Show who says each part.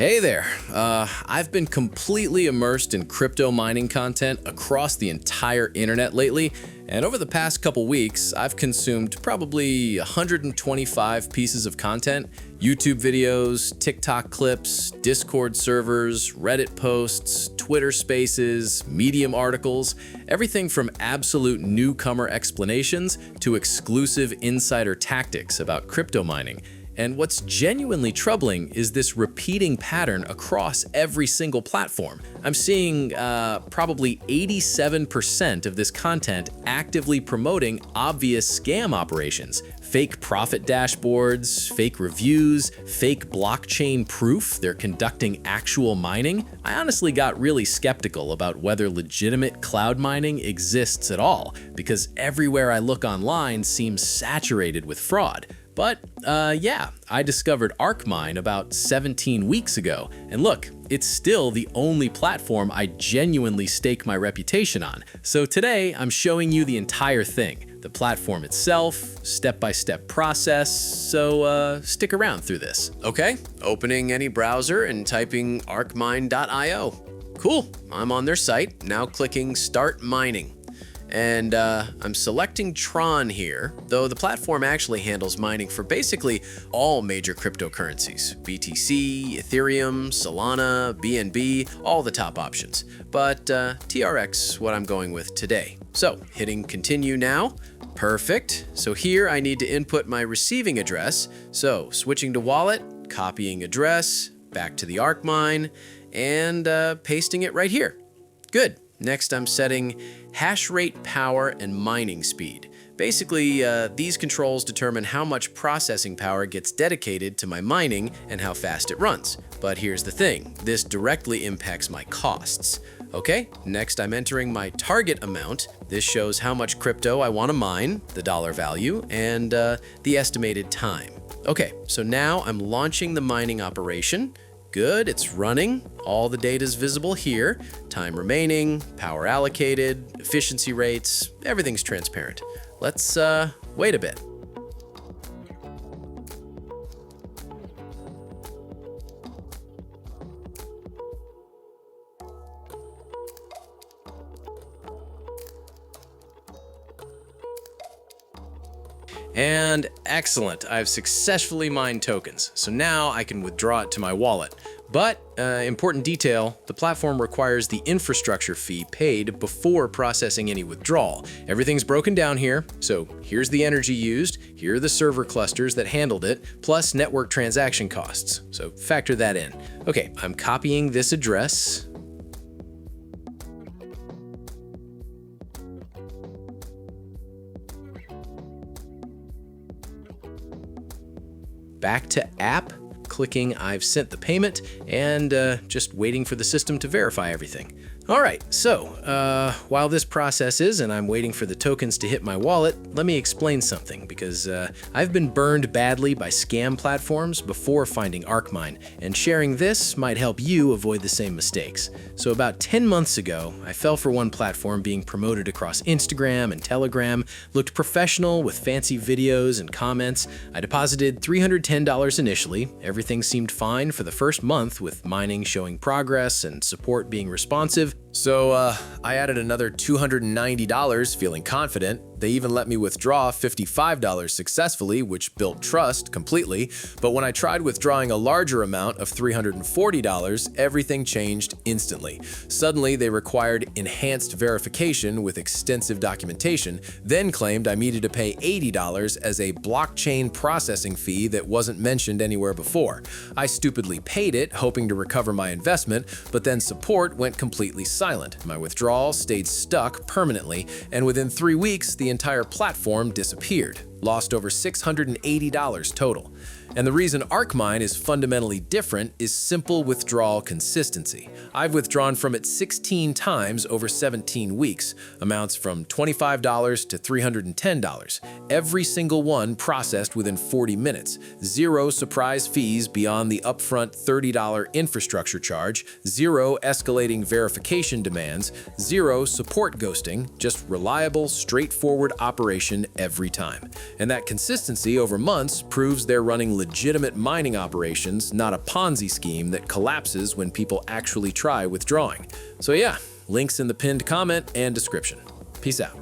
Speaker 1: Hey there. I've been completely immersed in crypto mining content across the entire internet lately, and over the past couple weeks, I've consumed probably 125 pieces of content: YouTube videos, TikTok clips, Discord servers, Reddit posts, Twitter spaces, Medium articles, everything from absolute newcomer explanations to exclusive insider tactics about crypto mining. And what's genuinely troubling is this repeating pattern across every single platform. I'm seeing probably 87% of this content actively promoting obvious scam operations, fake profit dashboards, fake reviews, fake blockchain proof they're conducting actual mining. I honestly got really skeptical about whether legitimate cloud mining exists at all, because everywhere I look online seems saturated with fraud. But yeah, I discovered ArcMine about 17 weeks ago, and look, it's still the only platform I genuinely stake my reputation on. So today, I'm showing you the entire thing, the platform itself, step-by-step process, so stick around through this. Okay, opening any browser and typing arcmine.io. Cool, I'm on their site, now clicking Start Mining. And I'm selecting Tron here, though the platform actually handles mining for basically all major cryptocurrencies: BTC, Ethereum, Solana, BNB, all the top options. But TRX, what I'm going with today. So hitting continue now. Perfect. So here I need to input my receiving address. So switching to wallet, copying address, back to the ArcMine, and pasting it right here. Good. Next, I'm setting hash rate, power, and mining speed. Basically, these controls determine how much processing power gets dedicated to my mining and how fast it runs. But here's the thing, this directly impacts my costs. Okay, next I'm entering my target amount. This shows how much crypto I want to mine, the dollar value, and the estimated time. Okay, so now I'm launching the mining operation. Good, it's running. All the data is visible here. Time remaining, power allocated, efficiency rates, everything's transparent. Let's wait a bit. And excellent, I've successfully mined tokens, so now I can withdraw it to my wallet. But, important detail, the platform requires the infrastructure fee paid before processing any withdrawal. Everything's broken down here, so here's the energy used, here are the server clusters that handled it, plus network transaction costs, so factor that in. Okay, I'm copying this address. Back to app, clicking I've sent the payment, and just waiting for the system to verify everything. All right, so while this processes and I'm waiting for the tokens to hit my wallet, let me explain something, because I've been burned badly by scam platforms before finding ArcMine, and sharing this might help you avoid the same mistakes. So about 10 months ago, I fell for one platform being promoted across Instagram and Telegram, looked professional with fancy videos and comments. I deposited $310 initially. Everything seemed fine for the first month, with mining showing progress and support being responsive. So I added another $290, feeling confident. They even let me withdraw $55 successfully, which built trust completely. But when I tried withdrawing a larger amount of $340, everything changed instantly. Suddenly, they required enhanced verification with extensive documentation, then claimed I needed to pay $80 as a blockchain processing fee that wasn't mentioned anywhere before. I stupidly paid it, hoping to recover my investment, but then support went completely silent. My withdrawal stayed stuck permanently, and within 3 weeks, the entire platform disappeared. Lost over $680 total. And the reason ArcMine is fundamentally different is simple withdrawal consistency. I've withdrawn from it 16 times over 17 weeks, amounts from $25 to $310. Every single one processed within 40 minutes. Zero surprise fees beyond the upfront $30 infrastructure charge, zero escalating verification demands, zero support ghosting, just reliable, straightforward operation every time. And that consistency over months proves they're running legitimate mining operations, not a Ponzi scheme that collapses when people actually try withdrawing. So yeah, links in the pinned comment and description. Peace out.